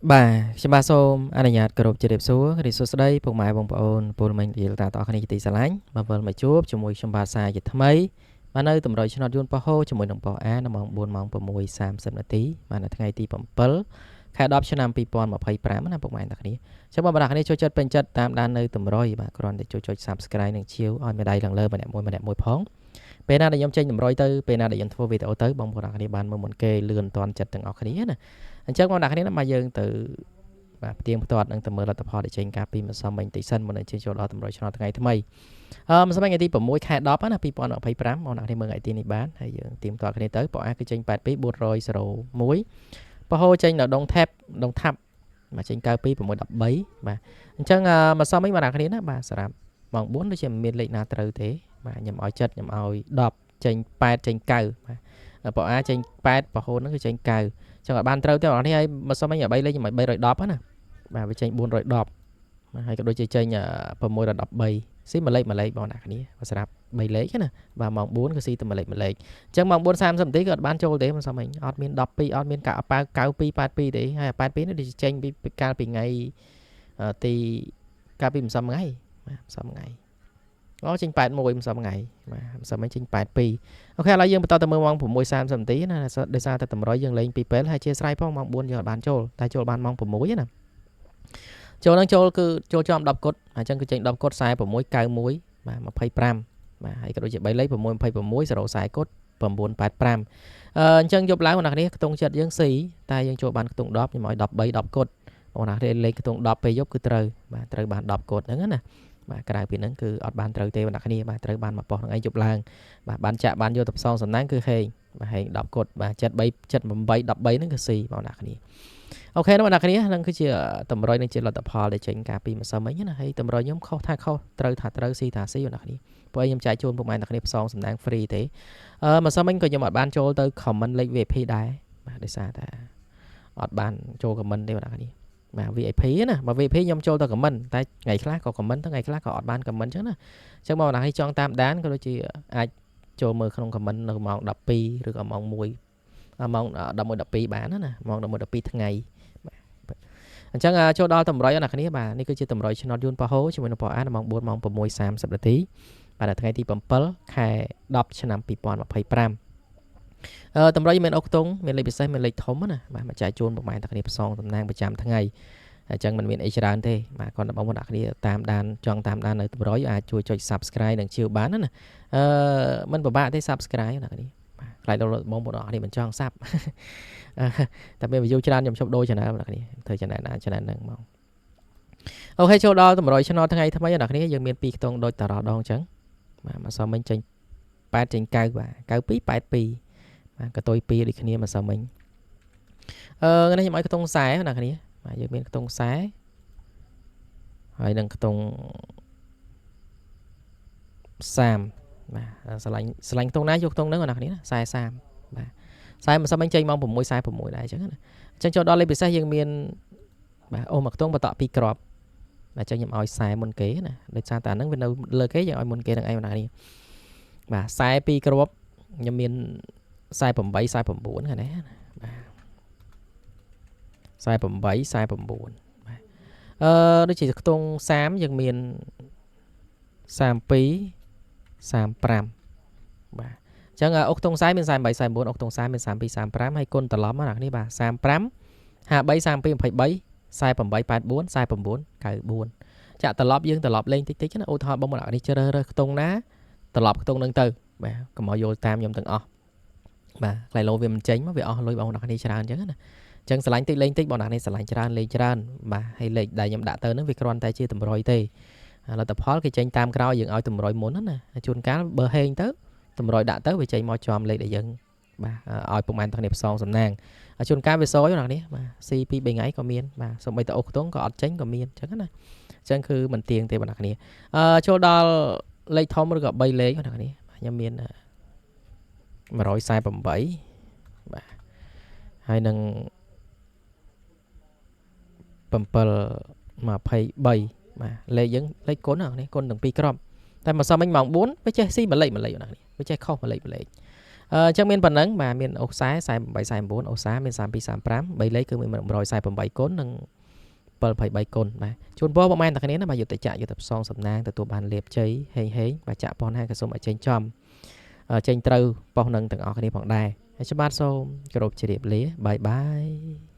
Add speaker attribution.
Speaker 1: Bà, xin ba xôm, anh là nhạt group chơi đẹp số, thì số đây, phục mãi bông bồn, bồn mình thì ta tỏ khả năng chỉ xa lánh, mà vâng mà chốt cho mùi xong ba xa dịch thâm ấy. Mà nơi tụm rồi cho nó dùn pa hô cho mùi đồng bò á, nó mong buồn mong bò mùi xàm xâm là tí, mà là ngày tí bẩm bớ. Khai đọc cho năm pi pon mà phây prám nó phục mãi đặc ní. Chắc bà đặc ní cho chất bên chất tam đan nơi tụm rồi, bà còn để cho subscribe nâng chiếu, oi mà đây lần lơ mà đẹp mùi phóng. Bên nào để nhóm chơi tụm rồi tới, bên nào để nhóm thua video tới, bông bò đặc ní bàn mà muốn kê lươn toàn chất từng ọc khả ní nè. Anh chắc bò đặc ní nó mà dừng từ tiếngផ្ទាត់នឹងទៅមើលលទ្ធផលដែលចេញការពីម្សិលមិញតិចសិនមុននឹងជិះចូលដល់តម្រុយឆ្នោតថ្ងៃថ្មីម្សិលមិញថ្ងៃទី6ខែ10ណា2025មកអ្នកនេះមើលថ្ងៃទីនេះបានហើយយើងទៀមផ្ទាត់គ្នាទៅបអាគឺចេញ82401បហោចេញនៅដង tab ដង tab មកចេញ92613បាទអញ្ចឹងម្សិលមិញបងប្អូនគ្នាណាបាទសម្រាប់ម៉ោង4ដូចជាមិនមានលេខណាត្រូវទេបាទខ្ញុំឲ្យចិត្តខ្ញុំឲ្យ10ចេញ8ចេញ9បាទបអាចេញ8បហោហ្នឹងគឺចេញ9ចឹងឲ្យបានត្រូវទេបងប្អូននេះឲ្យម្សិលមិញឲ្យ3លេខខ្ញុំឲ្យ310ណាបាទវាចេញ410ហើយក៏ដូចជាចេញ613ស៊ីមួយលេខបងប្អូនគ្នាសម្រាប់3លេខណាបាទម៉ោង4គឺស៊ីតែមួយលេខអញ្ចឹងម៉ោង4:30នាទីក៏អត់បានចូលទេមិនសមអីអត់មាន12អត់មាន9282ទេហើយ82នេះដូចចេញពីកាលពីថ្ងៃទីកាលពីម្សិលថ្ងៃបាទម្សិលថ្ងៃចេញ81ម្សិលថ្ងៃបាទម្សិលមិញចេញ82អូខេឥឡូវយើងបន្តទៅមើលម៉ោង6:30នាទីណាដោយសារតែតម្រុយយើងលេងពីពេលហើយជាស្រ័យផងម៉ោង4យើងអត់បានចូលតែចូលបានម៉ោង6ណាចូលនឹងចូលគឺចូលចំ10គុតអញ្ចឹងគឺចេញ10គុត46 91បាទ25បាទហើយក៏ដូចជា3លេខ6 26 040គុត985អញ្ចឹងយប់ឡើងបងប្អូនគ្នាខ្ទង់ចិត្តយើងស៊ីតែយើងចូលបានខ្ទង់10ខ្ញុំឲ្យ13 10គុតបងប្អូនគ្នាលេខខ្ទង់10ពេលយប់គឺត្រូវបាទត្រូវបាន10គុតហ្នឹងណាបាទក្រៅពីហ្នឹងគឺអត់បានត្រូវទេបងប្អូនគ្នាបាទត្រូវបានមកប៉ោះហ្នឹងឯងយប់ឡើងបាទបានចាក់បានយកទៅផ្សងសំណាងគឺហេងបាទហេង10គុតបាទ73 78 13ហ្នឹងគឺស៊ីបងប្អូនគ្នាអូខេបងប្អូនគ្នាហ្នឹងគឺជាតម្រុយនឹងជាលទ្ធផលដែលចេញការពីម្សិលមិញណាហើយតម្រុយខ្ញុំខុសថាខុសត្រូវថាត្រូវស៊ីថាស៊ីបងប្អូនគ្នាព្រោះខ្ញុំចែកជូនពុកម៉ែអ្នកគ្នាផ្សងសំណាង free ទេម្សិលមិញក៏ខ្ញុំអត់បានចូលទៅ comment លេខ VIP ដែរបាទដោយសារតែអត់បានចូល comment ទេបងប្អូនគ្នាបាទ VIP ណាបើ VIP ខ្ញុំចូលទៅ comment តែថ្ងៃខ្លះក៏ comment ទៅថ្ងៃខ្លះក៏អត់បាន comment ចឹងណាអញ្ចឹងបងប្អូនគ្នាចង់តាមដានក៏ដូចជាអាចចូលមើលក្នុង comment នៅម៉ោង12ឬក៏ម៉ោង1ម៉ោង11 12បានណាម៉ោង11 12ថ្ងៃអញ្ចឹងចូលដល់តម្រុយអ្នកគ្នាបាទនេះគឺជាតម្រុយឆ្នោតយួនប៉ហូជាមួយនឹងប៉អានម៉ោង4ម៉ោង6:30នាទីបាទថ្ងៃទី7ខែ10ឆ្នាំ2025តម្រុយមានអុកតុងមានលេខពិសេសមានលេខធំណាបាទមកចែកជូនប្រហែលអ្នកគ្នាផ្សងតំណាងប្រចាំថ្ងៃអញ្ចឹងมันមានអីច្រើនទេបាទគាត់បងប្អូនអ្នកគ្នាតាមដានចង់តាមដាននៅតម្រុយអាចជួយចុច Subscribe និងជាវបានណាมันពិបាកទេ Subscribe អ្នកគ្នាខ្លាចដល់បងប្អូនអ្នកគ្នាមិនចង់សាប់តែពេល view ច្រើនខ្ញុំឈប់ដូរ channel អ្នកគ្នាធ្វើ channel ណា channel ហ្នឹងមកអូខេចូលដល់តម្រុយឆ្នោតថ្ងៃថ្មីអ្នកគ្នាយើងមាន2ខ្ទង់ដូចតារ៉ដងអញ្ចឹងបាទមកសមមិញចេញ8ចេញ9បាទ92 82បាទកតុយ2ដូចគ្នាមកសមមិញនេះខ្ញុំឲ្យខ្ទង់ខ្សែអ្នកគ្នាបាទយើងមានខ្ទង់ខ្សែហើយនឹងខ្ទង់30បាទឆ្លាញ់ខ្ទង់ណាយកខ្ទង់ហ្នឹងអ្នកគ្នាខ្សែ30បាទខ្សែមិនសមមិញចេញម៉ោង6:46ដែរអញ្ចឹងណាអញ្ចឹងចូលដល់លេខពិសេសយើងមានបាទអូមកខ្ទង់បន្ត2គ្រាប់បាទអញ្ចឹងខ្ញុំឲ្យខ្សែមុនគេណាដោយសារតែហ្នឹងវានៅលើគេយើងឲ្យមុនគេនឹងឯងបងប្អូនបាទខ្សែ2គ្រាប់ខ្ញុំមាន48 49ហ្នឹងណាបាទ48 49បាទដូចជាខ្ទង់30យើងមាន32 35បាទអញ្ចឹងអុកខ្ទង់ខ្សែមាន48 49អុកខ្ទង់30មាន32 35ហើយគុណត្រឡប់មកនេះបាទ35 53 32 23 48 84 49 94ចាក់ត្រឡប់យើងត្រឡប់លេងតិចណាឧទាហរណ៍បងប្អូននេះជ្រើសរើសខ្ទង់ណាត្រឡប់ខ្ទង់ហ្នឹងទៅបាទកុំឲ្យយល់តាមខ្ញុំទាំងអស់បាទខ្លាយលោវាមិនចេញមកវាអស់លុយបងប្អូននេះច្រើនអញ្ចឹងណាអញ្ចឹងស្រឡាញ់តិចលេងតិចបងប្អូននេះស្រឡាញ់ច្រើនលេងច្រើនបាទហើយលេខដែលខ្ញុំដាក់ទៅហ្នឹងវាគ្រាន់តែជាតម្រុយទេលទ្ធផលគេចេញតាមក្រោយយើងឲ្យតម្រុយមុនណាជួនកាលបើហេងទៅតម្រុយដាក់ទៅវាចេញមកចំលេខដែលយើងបាទឲ្យពុកម៉ែទាំងនេះផ្សងសំណាងជួនកាលវាសយបងប្អូននេះបាទស៊ី2 3ថ្ងៃក៏មានបាទសូម្បីតែអុកខ្ទង់ក៏អត់ចេញក៏មានអញ្ចឹងណាអញ្ចឹងគឺមិនទៀងទេបងប្អូនចូលដល់លេខធំឬក៏3លេខបងប្អូនខ្ញុំមាន148បាទហើយនឹង7 23បាទលេខយើងលេខគុណហ្នឹងគុណទាំង2គ្រាប់តែមកសមមិញម៉ោង4វាចេះស៊ីមួយលេខវាចេះខុសមួយលេខ ចឹងមានប៉ុណ្ណឹងបាទមានអូសខ្សែ48 49អូសសាមាន32 35 3លេខគឺមាន148គុណនិង723គុណបាទជូនពរបងប្អូនទាំងគ្នាណាបាទយុទ្ធចក្រយុទ្ធផ្សងសំណាងទទួលបានលាភជ័យហេងបាទចាក់ប៉ុនហាក៏សូមឲ្យចេញចំចេញត្រូវប៉ុសនឹងទាំងអស់គ្នាផងដែរហើយខ្ញុំបាទសូមគោរពជម្រាបលាបាយបាយ